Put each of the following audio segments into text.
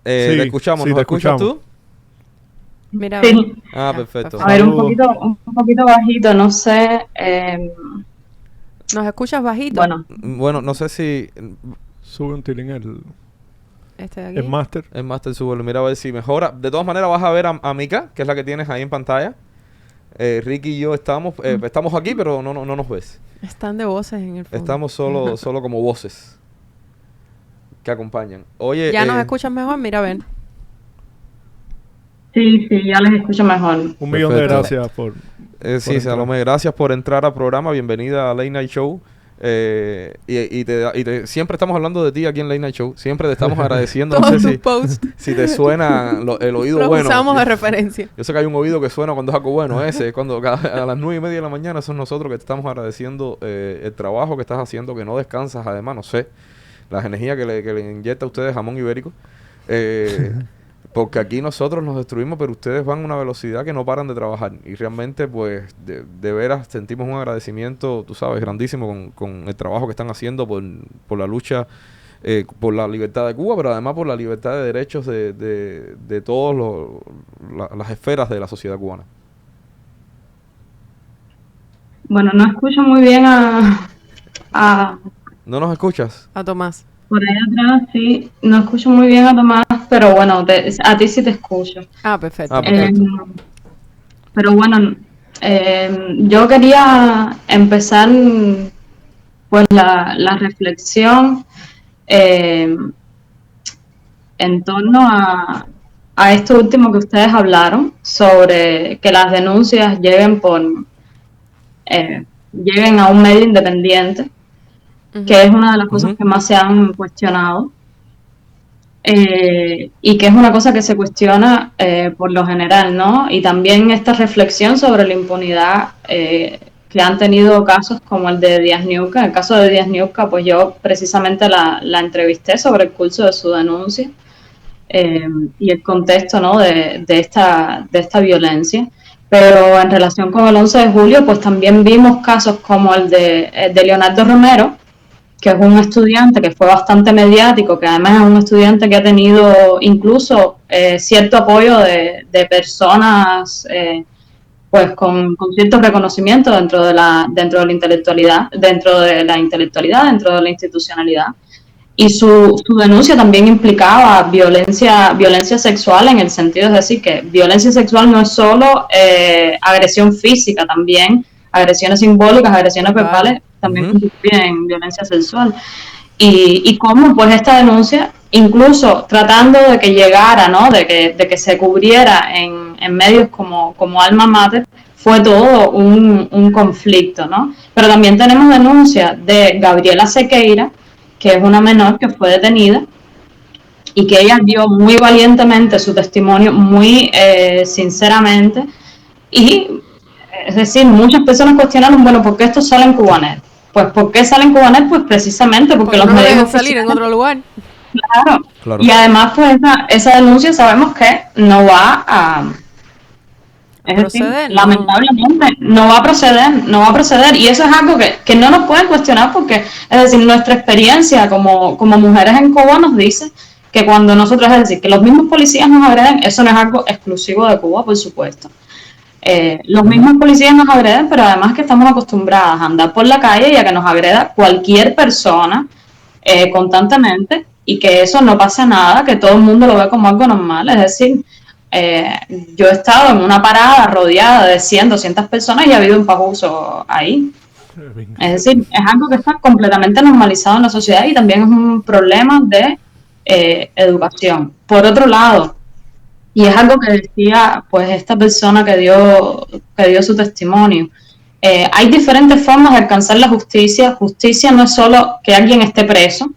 Te Sí, escuchamos, sí, ¿nos te escuchas escuchamos. tú? Mira, a ver. Sí, Ah, Ya, perfecto. a ver, perfecto. Saludos. un poquito bajito, no sé. ¿Nos escuchas bajito? Bueno, Bueno, no sé si Sube un tilín Este de el aquí. máster. es Master Sube, mira a ver si mejora. De todas maneras vas a ver a Mika, que es la que tienes ahí en pantalla. Ricky y yo estamos aquí, pero no nos ves. Están de voces en el fondo. Estamos solo como voces que acompañan. Oye, ¿Ya nos escuchas mejor? Mira, a ver. sí, ya les escucho mejor. Un millón de Perfecto. gracias por sí, entrar. Salomé, gracias por entrar al programa. Bienvenida a Late Night Show. Siempre estamos hablando de ti aquí en Late Night Show. Siempre te estamos agradeciendo. No Todos sé tus posts si te suena el oído los bueno. usamos de referencia. Yo sé que hay un oído que suena cuando es algo bueno. Ese, cuando a las 9:30 de la mañana son nosotros que te estamos agradeciendo el trabajo que estás haciendo, que no descansas. Además, no sé, las energías que le inyecta a ustedes jamón ibérico. Porque aquí nosotros nos destruimos, pero ustedes van a una velocidad que no paran de trabajar. Y realmente, pues, de veras sentimos un agradecimiento, tú sabes, grandísimo con el trabajo que están haciendo por la lucha, por la libertad de Cuba, pero además por la libertad de derechos de todas las esferas de la sociedad cubana. Bueno, no escucho muy bien a ¿No nos escuchas? A Tomás. por ahí atrás, sí, no escucho muy bien a Tomás, pero bueno, a ti sí te escucho. Ah, perfecto. Ah, Eh, perfecto. pero bueno, yo quería empezar pues la reflexión eh, en torno a esto último que ustedes hablaron, sobre que las denuncias lleguen a un medio independiente, Ujú. que es una de las cosas Ujú. que más se han cuestionado. Y que es una cosa que se cuestiona por lo general, ¿no? Y también esta reflexión sobre la impunidad que han tenido casos como el de Díaz Niuca. El caso de Díaz Niuca, pues yo precisamente la entrevisté sobre el curso de su denuncia y el contexto, ¿no? de esta violencia. Pero en relación con el 11 de julio, pues también vimos casos como el de Leonardo Romero, que es un estudiante que fue bastante mediático, que además es un estudiante que ha tenido incluso cierto apoyo de personas pues con cierto reconocimiento dentro de la intelectualidad, dentro de la institucionalidad. Y su denuncia también implicaba violencia sexual, en el sentido de decir que violencia sexual no es solo agresión física, también agresiones simbólicas, agresiones verbales, también Ujú. constituyen violencia sexual. Y cómo pues esta denuncia, incluso tratando de que llegara, ¿no? de que se cubriera en medios como Alma Mater, fue todo un conflicto, ¿no? Pero también tenemos denuncias de Gabriela Sequeira, que es una menor que fue detenida y que ella dio muy valientemente su testimonio, muy sinceramente, y es decir, muchas personas cuestionaron, bueno, ¿por qué esto sale en Cubanet? Pues ¿por qué sale en Cubanet? Pues precisamente porque Porque los no lo medios dejan salir en oficiales, otro lugar. claro, Claro. y además pues esa denuncia sabemos que no va a, es decir, Proceder, no. lamentablemente no va a proceder, y eso es algo que no nos pueden cuestionar, porque, es decir, nuestra experiencia como mujeres en Cuba nos dice que cuando nosotros, es decir, que los mismos policías nos agreden, eso no es algo exclusivo de Cuba, por supuesto. Los mismos policías nos agreden, pero además que estamos acostumbradas a andar por la calle y a que nos agreda cualquier persona constantemente, y que eso no pasa nada, que todo el mundo lo ve como algo normal. Es decir, eh, yo he estado en una parada rodeada de 100, 200 personas y ha habido un pajuso ahí. Es decir, es algo que está completamente normalizado en la sociedad, y también es un problema de educación. Por otro lado, y es algo que decía pues esta persona que dio su testimonio, hay diferentes formas de alcanzar la justicia. Justicia no es solo que alguien esté preso.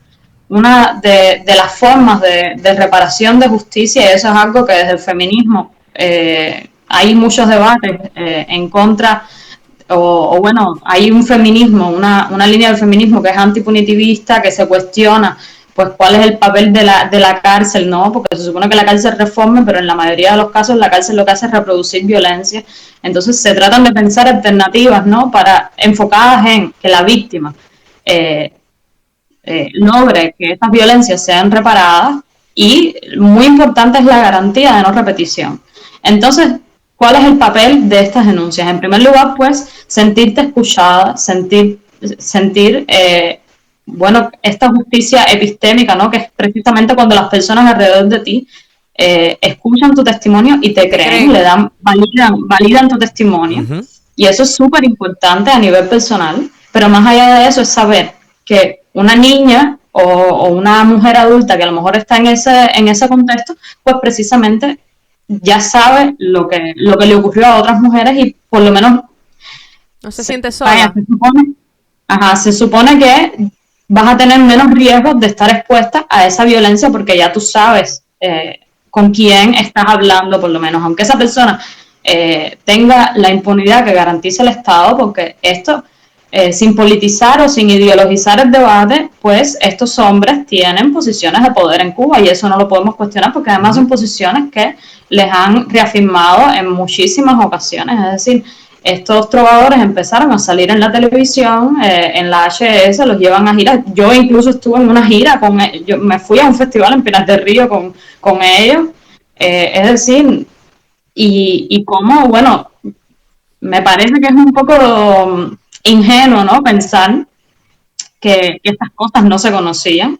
Una de las formas de reparación de justicia, y eso es algo que desde el feminismo hay muchos debates en contra, o bueno, hay un feminismo, una línea del feminismo que es antipunitivista, que se cuestiona pues cuál es el papel de la cárcel, ¿no? Porque se supone que la cárcel reforme, pero en la mayoría de los casos la cárcel lo que hace es reproducir violencia. Entonces se tratan de pensar alternativas, ¿no? Enfocadas en que la víctima logre que estas violencias sean reparadas, y muy importante es la garantía de no repetición. Entonces, ¿cuál es el papel de estas denuncias? En primer lugar, pues, sentirte escuchada, sentir esta justicia epistémica, ¿no? Que es precisamente cuando las personas alrededor de ti escuchan tu testimonio y te creen, validan tu testimonio. Ujú. Y eso es súper importante a nivel personal, pero más allá de eso es saber que una niña o una mujer adulta que a lo mejor está en ese contexto, pues precisamente ya sabe lo que le ocurrió a otras mujeres y por lo menos No se siente sola. se supone que vas a tener menos riesgos de estar expuesta a esa violencia porque ya tú sabes con quién estás hablando, por lo menos, aunque esa persona tenga la impunidad que garantiza el Estado, porque esto, sin politizar o sin ideologizar el debate, pues estos hombres tienen posiciones de poder en Cuba y eso no lo podemos cuestionar porque además son posiciones que les han reafirmado en muchísimas ocasiones, es decir, estos trovadores empezaron a salir en la televisión, en la HS, los llevan a giras. Yo incluso estuve en una gira yo me fui a un festival en Pinar del Río con ellos. Es decir, y como, bueno, me parece que es un poco ingenuo, ¿no? Pensar que estas cosas no se conocían.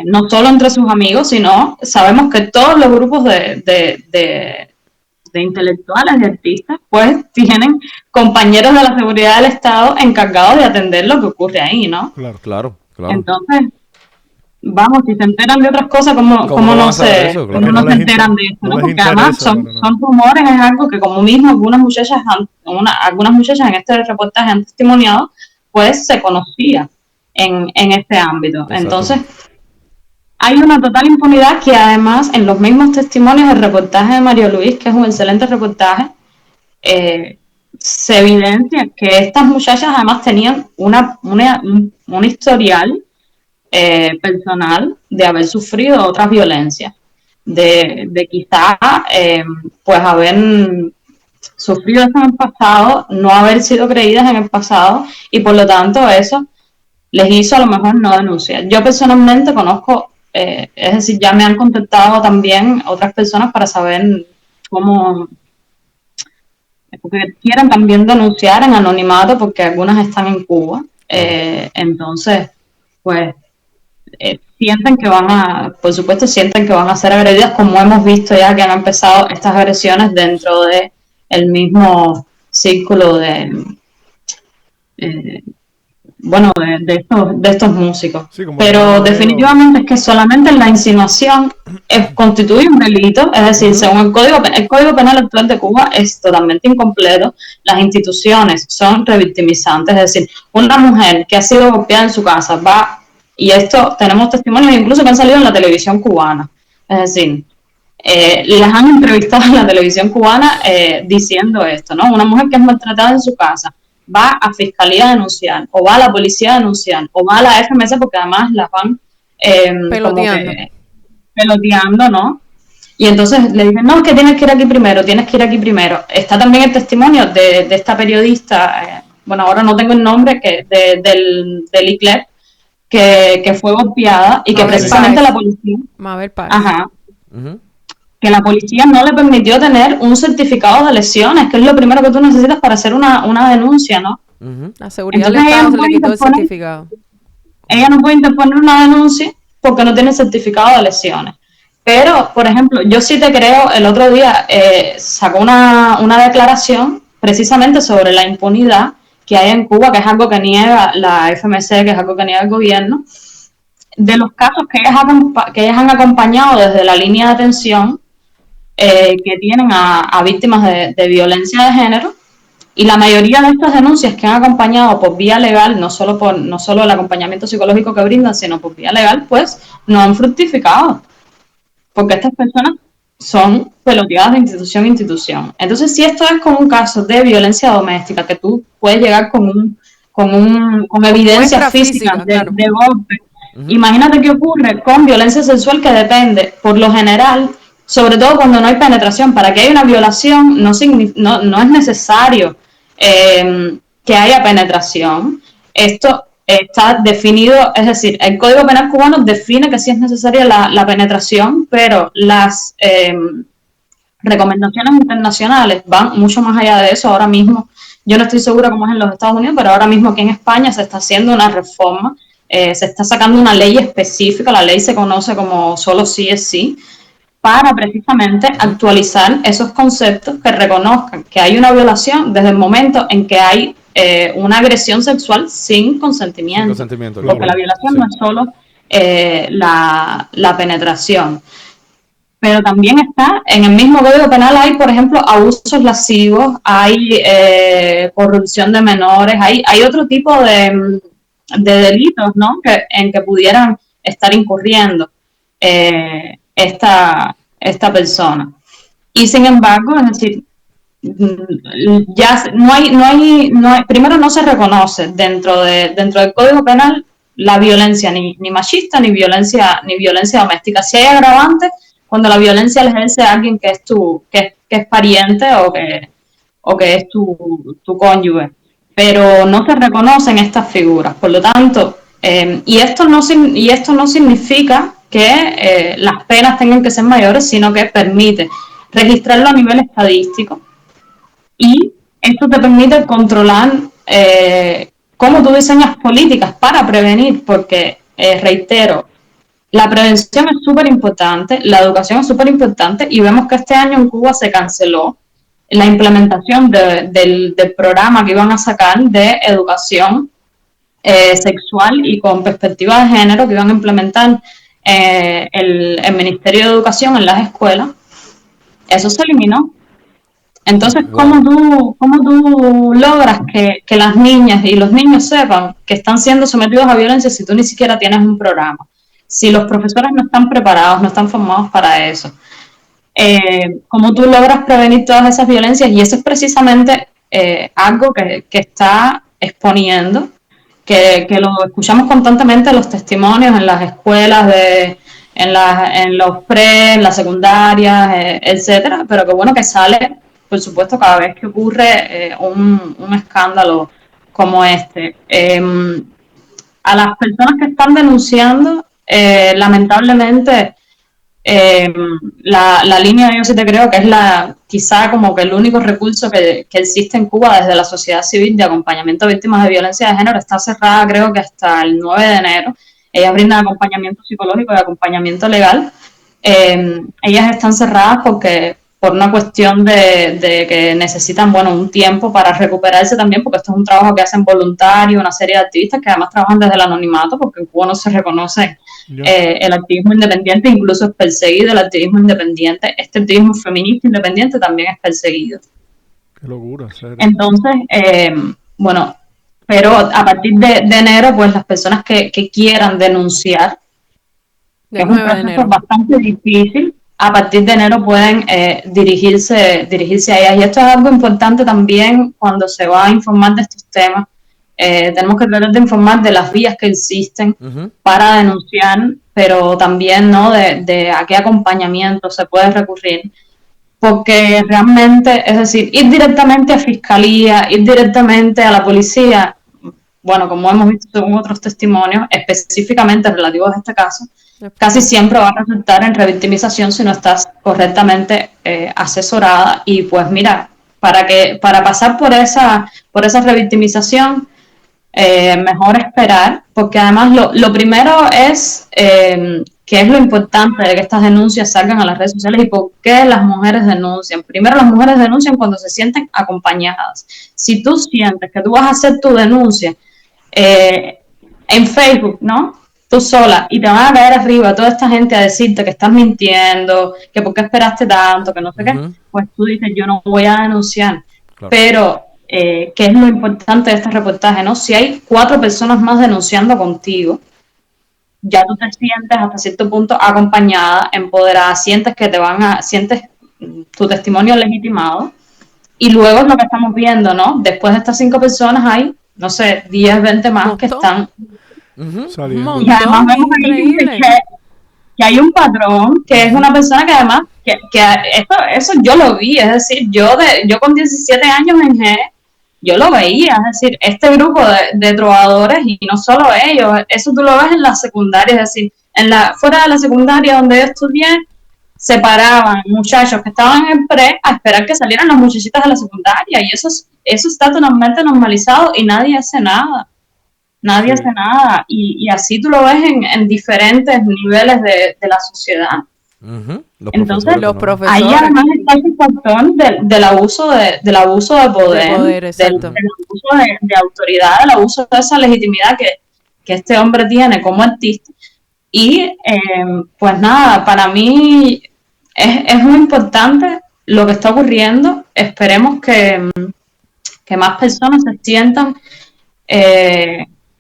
No solo entre sus amigos, sino sabemos que todos los grupos de intelectuales, de artistas, pues tienen compañeros de la seguridad del Estado encargados de atender lo que ocurre ahí, ¿no? Claro. Entonces, vamos, si se enteran de otras cosas, ¿cómo no se enteran de esto? ¿no? Porque además son rumores, es algo que como mismo algunas muchachas en este reportaje han testimoniado, pues se conocía en este ámbito. Exacto. Entonces, hay una total impunidad que además en los mismos testimonios del reportaje de Mario Luis, que es un excelente reportaje, se evidencia que estas muchachas además tenían un historial personal de haber sufrido otras violencias, de quizá pues haber sufrido eso en el pasado, no haber sido creídas en el pasado y por lo tanto eso les hizo a lo mejor no denunciar. Yo personalmente conozco, es decir, ya me han contactado también otras personas para saber cómo, porque quieren también denunciar en anonimato porque algunas están en Cuba, entonces, pues, sienten que por supuesto sienten que van a ser agredidas, como hemos visto ya que han empezado estas agresiones dentro de el mismo círculo de estos músicos. Sí, pero definitivamente es que solamente la insinuación constituye un delito, es decir, según el Código Penal actual de Cuba es totalmente incompleto, las instituciones son revictimizantes, es decir, una mujer que ha sido golpeada en su casa va, y esto tenemos testimonios incluso que han salido en la televisión cubana, es decir, las han entrevistado en la televisión cubana diciendo esto, ¿no? Una mujer que es maltratada en su casa va a fiscalía a denunciar, o va a la policía a denunciar, o va a la FMS porque además las van peloteando, ¿no? Y entonces le dicen, no, es que tienes que ir aquí primero. Está también el testimonio de esta periodista, bueno, ahora no tengo el nombre, del ICLEP, que fue golpeada y que precisamente la policía... Mabel Páez. Ajá. Que la policía no le permitió tener un certificado de lesiones, que es lo primero que tú necesitas para hacer una denuncia, ¿no? La seguridad del Estado se le quitó el certificado. Ella no puede interponer una denuncia porque no tiene certificado de lesiones. Pero, por ejemplo, yo sí te creo, el otro día sacó una declaración precisamente sobre la impunidad que hay en Cuba, que es algo que niega la FMC, que es algo que niega el gobierno, de los casos que ellas han acompañado desde la línea de atención que tienen a víctimas de violencia de género, y la mayoría de estas denuncias que han acompañado por vía legal, no solo el acompañamiento psicológico que brindan, sino por vía legal, pues no han fructificado, porque estas personas son peloteadas de institución a institución. Entonces, si esto es como un caso de violencia doméstica, que tú puedes llegar con evidencia física de golpe, imagínate qué ocurre con violencia sexual que depende, por lo general, sobre todo cuando no hay penetración. Para que haya una violación no es necesario que haya penetración. Esto está definido, es decir, el Código Penal cubano define que sí es necesaria la penetración, pero las recomendaciones internacionales van mucho más allá de eso. Ahora mismo, yo no estoy segura cómo es en los Estados Unidos, pero ahora mismo aquí en España se está haciendo una reforma, se está sacando una ley específica, la ley se conoce como solo sí es sí, para precisamente actualizar esos conceptos que reconozcan que hay una violación desde el momento en que hay una agresión sexual sin consentimiento. Sin consentimiento, porque claro. la violación Sí. no es solo la penetración. Pero también está, en el mismo Código Penal hay, por ejemplo, abusos lascivos, hay corrupción de menores, hay otro tipo de delitos, ¿no? En que pudieran estar incurriendo esta persona. Y sin embargo, es decir, ya primero no se reconoce dentro del Código Penal la violencia ni machista ni violencia doméstica. Si hay agravantes, cuando la violencia la ejerce alguien que es pariente o que es tu cónyuge, pero no se reconocen estas figuras. Por lo tanto, y esto no significa que las penas tengan que ser mayores, sino que permite registrarlo a nivel estadístico, y esto te permite controlar cómo tú diseñas políticas para prevenir, porque, reitero, la prevención es súper importante, la educación es súper importante, y vemos que este año en Cuba se canceló la implementación del programa que iban a sacar de educación sexual y con perspectiva de género, que iban a implementar el Ministerio de Educación en las escuelas. Eso se eliminó. Entonces, ¿cómo tú logras que las niñas y los niños sepan que están siendo sometidos a violencia si tú ni siquiera tienes un programa? Si los profesores no están preparados, no están formados para eso. ¿Cómo tú logras prevenir todas esas violencias? Y eso es precisamente algo que está exponiendo, que lo escuchamos constantemente en los testimonios, en las escuelas, en los pre, en las secundarias, etcétera, pero que bueno que sale, por supuesto, cada vez que ocurre un escándalo como este. A las personas que están denunciando, lamentablemente, la línea, yo sí te creo que es quizá como que el único recurso que existe en Cuba desde la sociedad civil de acompañamiento a víctimas de violencia de género, está cerrada, creo que hasta el 9 de enero. Ellas brindan acompañamiento psicológico y acompañamiento legal. Ellas están cerradas por una cuestión de que necesitan, un tiempo para recuperarse también, porque esto es un trabajo que hacen voluntarios, una serie de activistas que además trabajan desde el anonimato, porque en Cuba no se reconoce el activismo independiente, incluso es perseguido el activismo independiente. Este activismo feminista independiente también es perseguido. Qué locura, serio. Entonces, pero a partir de enero, pues las personas que quieran denunciar, que es un proceso bastante difícil, a partir de enero pueden dirigirse a ellas. Y esto es algo importante también cuando se va a informar de estos temas. Tenemos que tratar de informar de las vías que existen para denunciar, pero también, ¿no?, de a qué acompañamiento se puede recurrir. Porque realmente, es decir, ir directamente a fiscalía, ir directamente a la policía, como hemos visto según otros testimonios, específicamente relativos a este caso, casi siempre va a resultar en revictimización si no estás correctamente asesorada. Y pues mira, para pasar por esa revictimización, mejor esperar, porque además lo primero es que es lo importante de que estas denuncias salgan a las redes sociales y por qué las mujeres denuncian. Primero, las mujeres denuncian cuando se sienten acompañadas. Si tú sientes que tú vas a hacer tu denuncia en Facebook, ¿no?, tú sola, y te van a caer arriba toda esta gente a decirte que estás mintiendo, que por qué esperaste tanto, que no sé qué, pues tú dices, yo no voy a denunciar. Claro. Pero ¿qué es lo importante de este reportaje, no? Si hay 4 personas más denunciando contigo, ya tú te sientes hasta cierto punto acompañada, empoderada, sientes tu testimonio legitimado, y luego es lo que estamos viendo, ¿no? Después de estas 5 personas hay, no sé, 10, 20 más que están saliendo. Y además vemos que hay un patrón, que es una persona que además, que eso yo lo vi, es decir, yo con 17 años en G, yo lo veía, es decir, este grupo de trovadores, y no solo ellos, eso tú lo ves en la secundaria, es decir, fuera de la secundaria donde yo estudié, se paraban muchachos que estaban en pre a esperar que salieran las muchachitas de la secundaria, y eso está totalmente normalizado y nadie hace nada. Nadie hace nada, y así tú lo ves en diferentes niveles de la sociedad. Entonces, los profesores. ahí además está el factor del abuso del abuso de poder, del abuso de autoridad, del abuso de esa legitimidad que este hombre tiene como artista. Y pues nada, para mí es muy importante lo que está ocurriendo. Esperemos que más personas se sientan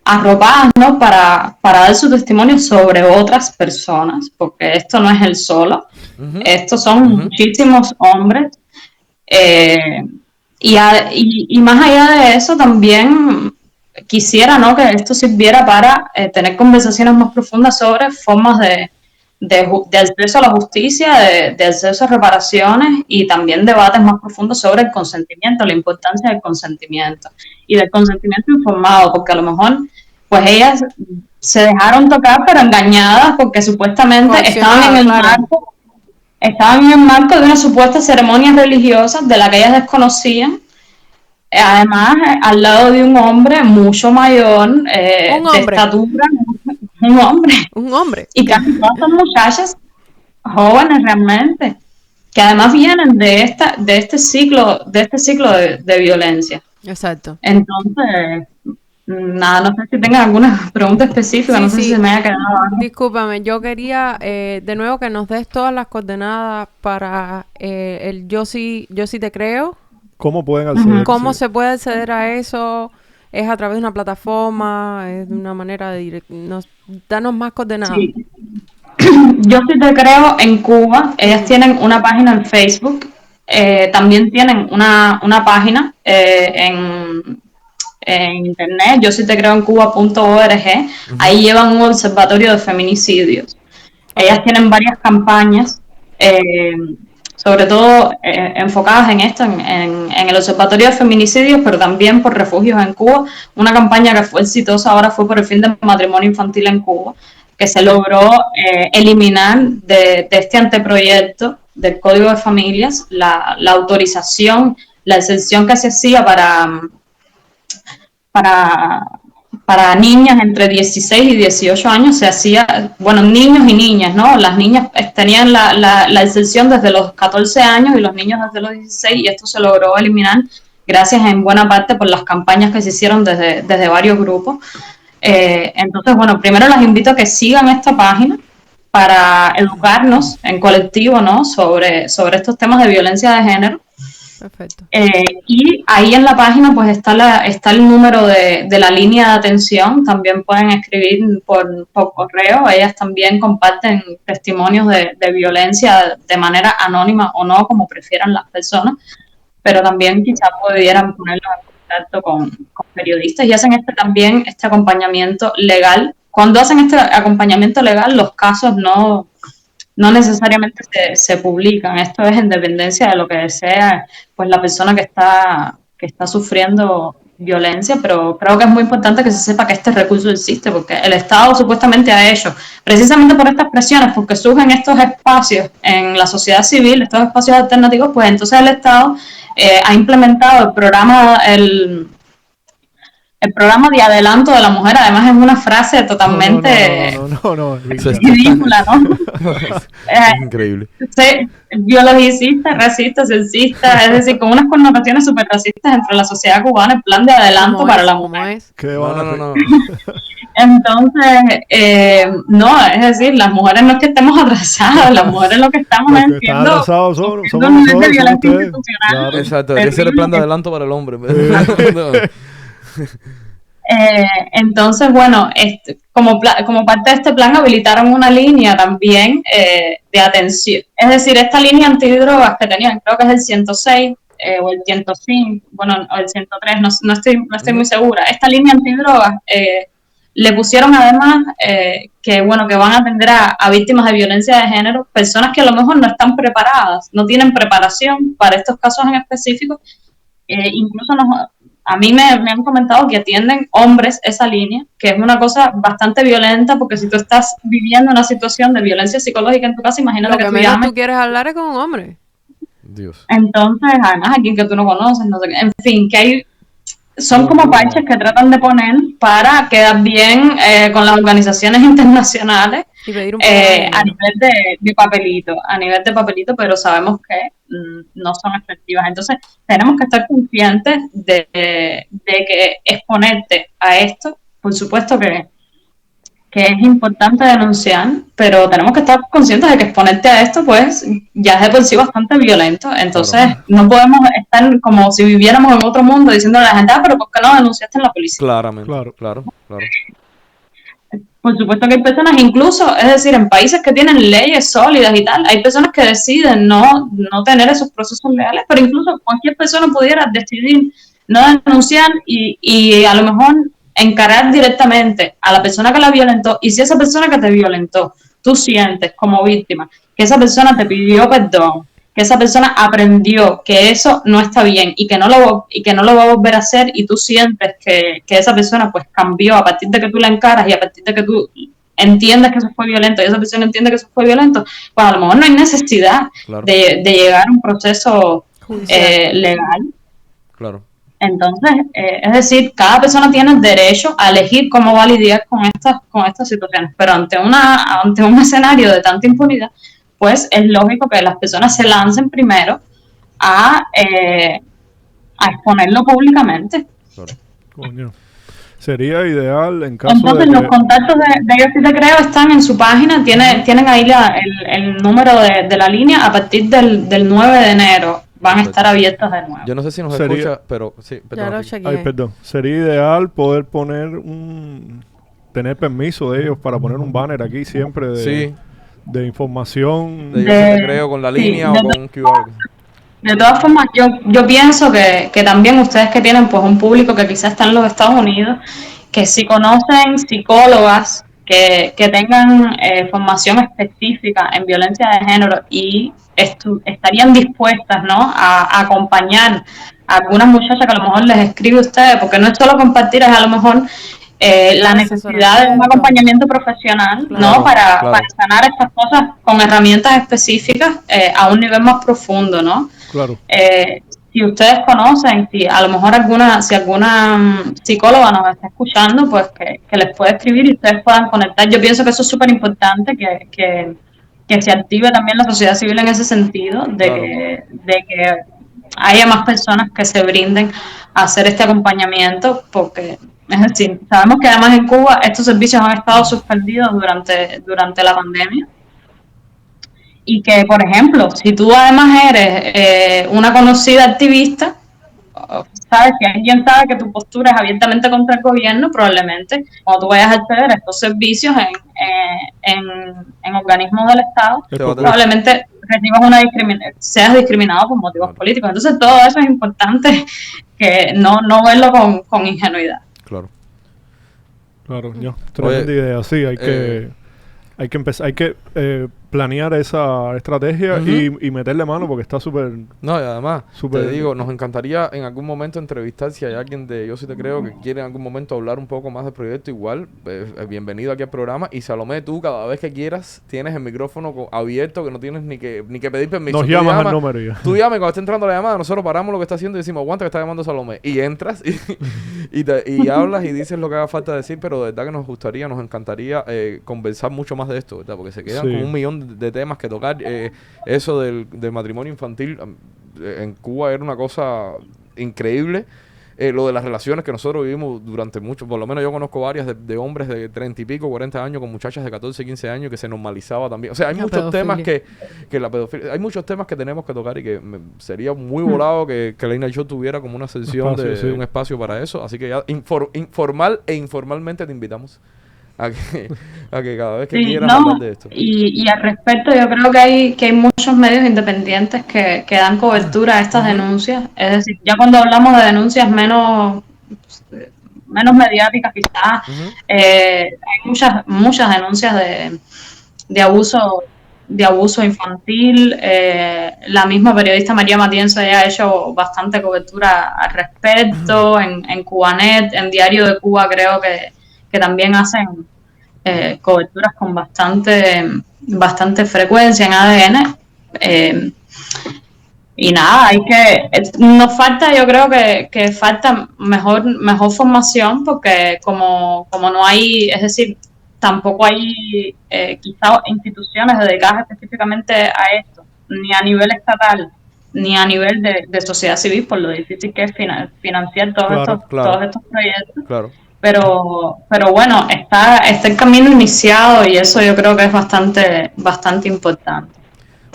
arropadas, ¿no? para dar su testimonio sobre otras personas, porque esto no es él solo, estos son muchísimos hombres, y más allá de eso también quisiera, ¿no?, que esto sirviera para tener conversaciones más profundas sobre formas de acceso a la justicia, de acceso a reparaciones, y también debates más profundos sobre el consentimiento, la importancia del consentimiento y del consentimiento informado, porque a lo mejor pues ellas se dejaron tocar pero engañadas porque supuestamente estaban en el marco de una supuesta ceremonia religiosa de la que ellas desconocían, además al lado de un hombre mucho mayor, de estatura, un hombre, y casi todas son muchachas jóvenes realmente, que además vienen de este ciclo de violencia. Exacto. Entonces, nada, no sé si tengan alguna pregunta específica, no sé si se me haya quedado algo. Discúlpame, yo quería de nuevo que nos des todas las coordenadas para el Yo sí te creo. ¿Cómo pueden acceder? ¿Cómo se puede acceder a eso? ¿Es a través de una plataforma? ¿Es de una manera danos más coordenadas? Sí. Yo sí te creo en Cuba. Ellas tienen una página en Facebook. También tienen una página en internet, yo sí te creo en Cuba.org. Ahí llevan un observatorio de feminicidios. Ellas tienen varias campañas, sobre todo enfocadas en esto, en el observatorio de feminicidios, pero también por refugios en Cuba. Una campaña que fue exitosa ahora fue por el fin del matrimonio infantil en Cuba, que se logró eliminar de este anteproyecto del Código de Familias la autorización, la excepción que se hacía para niñas entre 16 y 18 años. Se hacía, bueno, niños y niñas, ¿no? Las niñas tenían la excepción desde los 14 años y los niños desde los 16, y esto se logró eliminar gracias en buena parte por las campañas que se hicieron desde varios grupos. Entonces, bueno, primero las invito a que sigan esta página para educarnos en colectivo, ¿no?, sobre estos temas de violencia de género. Perfecto. Y ahí en la página pues está el número de la línea de atención. También pueden escribir por correo. Ellas también comparten testimonios de violencia de manera anónima o no, como prefieran las personas, pero también quizás pudieran ponerlos en contacto con periodistas, y hacen también este acompañamiento legal. Cuando hacen este acompañamiento legal, los casos no necesariamente se publican. Esto es en dependencia de lo que desea pues la persona que está sufriendo violencia, pero creo que es muy importante que se sepa que este recurso existe, porque el Estado supuestamente ha hecho, precisamente por estas presiones, porque surgen estos espacios en la sociedad civil, estos espacios alternativos, pues entonces el Estado ha implementado el programa de adelanto de la mujer. Además es una frase totalmente ridícula, ¿no? Es increíble. Biologicista, racista, sexista, es decir, con unas connotaciones súper racistas entre la sociedad cubana, el plan de adelanto para la mujer. No. Entonces, no, es decir, las mujeres no es que estemos atrasadas, las mujeres lo que estamos es viendo un nivel de violencia institucional. Claro. Exacto, debería ser el plan de adelanto para el hombre. Entonces, bueno, como parte de este plan habilitaron una línea también de atención. Es decir, esta línea antidrogas que tenían, creo que es el 106 o el 105, bueno, o el 103, no estoy muy segura. Esta línea antidrogas le pusieron además que van a atender a víctimas de violencia de género, personas que a lo mejor no están preparadas, no tienen preparación para estos casos en específico. Incluso A mí me han comentado que atienden hombres esa línea, que es una cosa bastante violenta, porque si tú estás viviendo una situación de violencia psicológica en tu casa, imagínate Lo que que tú menos llames. tú quieres hablar es con un hombre. Dios. Entonces, además, a quien que tú no conoces, no sé qué. En fin, que son como parches que tratan de poner para quedar bien con las organizaciones internacionales Y pedir un poco más de dinero. a nivel de papelito, pero sabemos que no son efectivas. Entonces, tenemos que estar conscientes de que exponerte a esto, por supuesto que es importante denunciar, pero tenemos que estar conscientes de que exponerte a esto, pues, ya es de por sí bastante violento. Entonces, no podemos estar como si viviéramos en otro mundo diciéndole a la gente, pero ¿por qué no denunciaste en la policía? Claramente. Claro. Claro. Por supuesto que hay personas, incluso, es decir, en países que tienen leyes sólidas y tal, hay personas que deciden no tener esos procesos legales, pero incluso cualquier persona pudiera decidir no denunciar y a lo mejor encarar directamente a la persona que la violentó, y si esa persona que te violentó, tú sientes como víctima que esa persona te pidió perdón, que esa persona aprendió que eso no está bien y que no lo va a volver a hacer, y tú sientes que esa persona pues cambió a partir de que tú la encaras y a partir de que tú entiendes que eso fue violento y esa persona entiende que eso fue violento, pues a lo mejor no hay necesidad de llegar a un proceso legal. Claro. Entonces, es decir, cada persona tiene el derecho a elegir cómo va a lidiar con estas situaciones, pero ante un escenario de tanta impunidad, pues es lógico que las personas se lancen primero a exponerlo públicamente. Claro. Coño. Sería ideal en caso Entonces, de los que... contactos de Yo Sí Te Creo están en su página, tienen ahí el número de la línea. A partir del 9 de enero van a estar abiertos de nuevo. Yo no sé si nos escucha, pero sí, Ya lo chequeé. perdón. Sería ideal poder tener permiso de ellos para poner un banner aquí siempre de información. Yo Sí Te Creo con la línea o con un QR. De todas formas, yo pienso que también ustedes que tienen pues un público que quizás está en los Estados Unidos, que si conocen psicólogas que tengan formación específica en violencia de género y estarían dispuestas, ¿no?, a acompañar a algunas muchachas que a lo mejor les escribe a ustedes, porque no es solo compartir, es a lo mejor la necesidad de un acompañamiento profesional, ¿no?, para sanar estas cosas con herramientas específicas a un nivel más profundo, ¿no? Claro. Si ustedes conocen, si a lo mejor alguna psicóloga nos está escuchando, pues que les puede escribir y ustedes puedan conectar. Yo pienso que eso es súper importante, que se active también la sociedad civil en ese sentido, de que haya más personas que se brinden a hacer este acompañamiento, porque es decir, sabemos que además en Cuba estos servicios han estado suspendidos durante la pandemia. Y que, por ejemplo, si tú además eres una conocida activista, sabes que alguien sabe que tu postura es abiertamente contra el gobierno, probablemente cuando tú vayas a acceder a estos servicios en organismos del Estado, probablemente recibas seas discriminado por motivos políticos. Entonces todo eso es importante, que no verlo con ingenuidad. Claro. Claro, tremenda idea, sí, hay que empezar, hay que planear esa estrategia y meterle mano porque está súper... No, y además, te digo, nos encantaría en algún momento entrevistar, si hay alguien de Yo Sí Te Creo que quiere en algún momento hablar un poco más del proyecto, igual, bienvenido aquí al programa. Y Salomé, tú cada vez que quieras tienes el micrófono abierto, que no tienes ni que pedir permiso. Nos llamas al número ya. Tú llamas cuando esté entrando la llamada, nosotros paramos lo que está haciendo y decimos, aguanta que está llamando Salomé. Y entras y hablas y dices lo que haga falta decir, pero de verdad que nos gustaría, nos encantaría conversar mucho más de esto, ¿verdad? Porque se quedan con un millón de temas que tocar. Eso del matrimonio infantil en Cuba era una cosa increíble. Lo de las relaciones que nosotros vivimos durante mucho, por lo menos yo conozco varias de hombres de 30 y pico, 40 años con muchachas de 14, 15 años que se normalizaba también. O sea, hay muchos temas que la pedofilia, hay muchos temas que tenemos que tocar y que sería muy volado que Late Night Show tuviera como una sesión de un espacio para eso. Así que ya informal e informalmente te invitamos a que cada vez que quieras hablar de esto. Y al respecto, yo creo que hay muchos medios independientes que dan cobertura a estas denuncias. Es decir, ya cuando hablamos de denuncias menos mediáticas, quizás, hay muchas denuncias de abuso de abuso infantil. La misma periodista María Matienzo ya ha hecho bastante cobertura al respecto en Cubanet, en Diario de Cuba creo que también hacen coberturas con bastante frecuencia en ADN. Y nada, nos falta, yo creo que falta mejor formación, porque como no hay, es decir, tampoco hay quizás instituciones dedicadas específicamente a esto, ni a nivel estatal, ni a nivel de sociedad civil, por lo difícil que es financiar todos estos proyectos. Claro. Pero bueno, está el camino iniciado y eso yo creo que es bastante importante.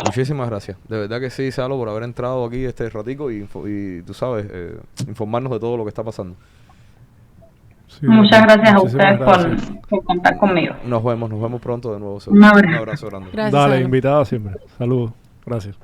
Muchísimas gracias. De verdad que sí, Salo, por haber entrado aquí este ratico y tú sabes, informarnos de todo lo que está pasando. Sí, muchas gracias a ustedes por contar conmigo. Nos vemos pronto de nuevo. Un abrazo grande. Gracias, Dale, Salo. invitada siempre. Saludos. Gracias.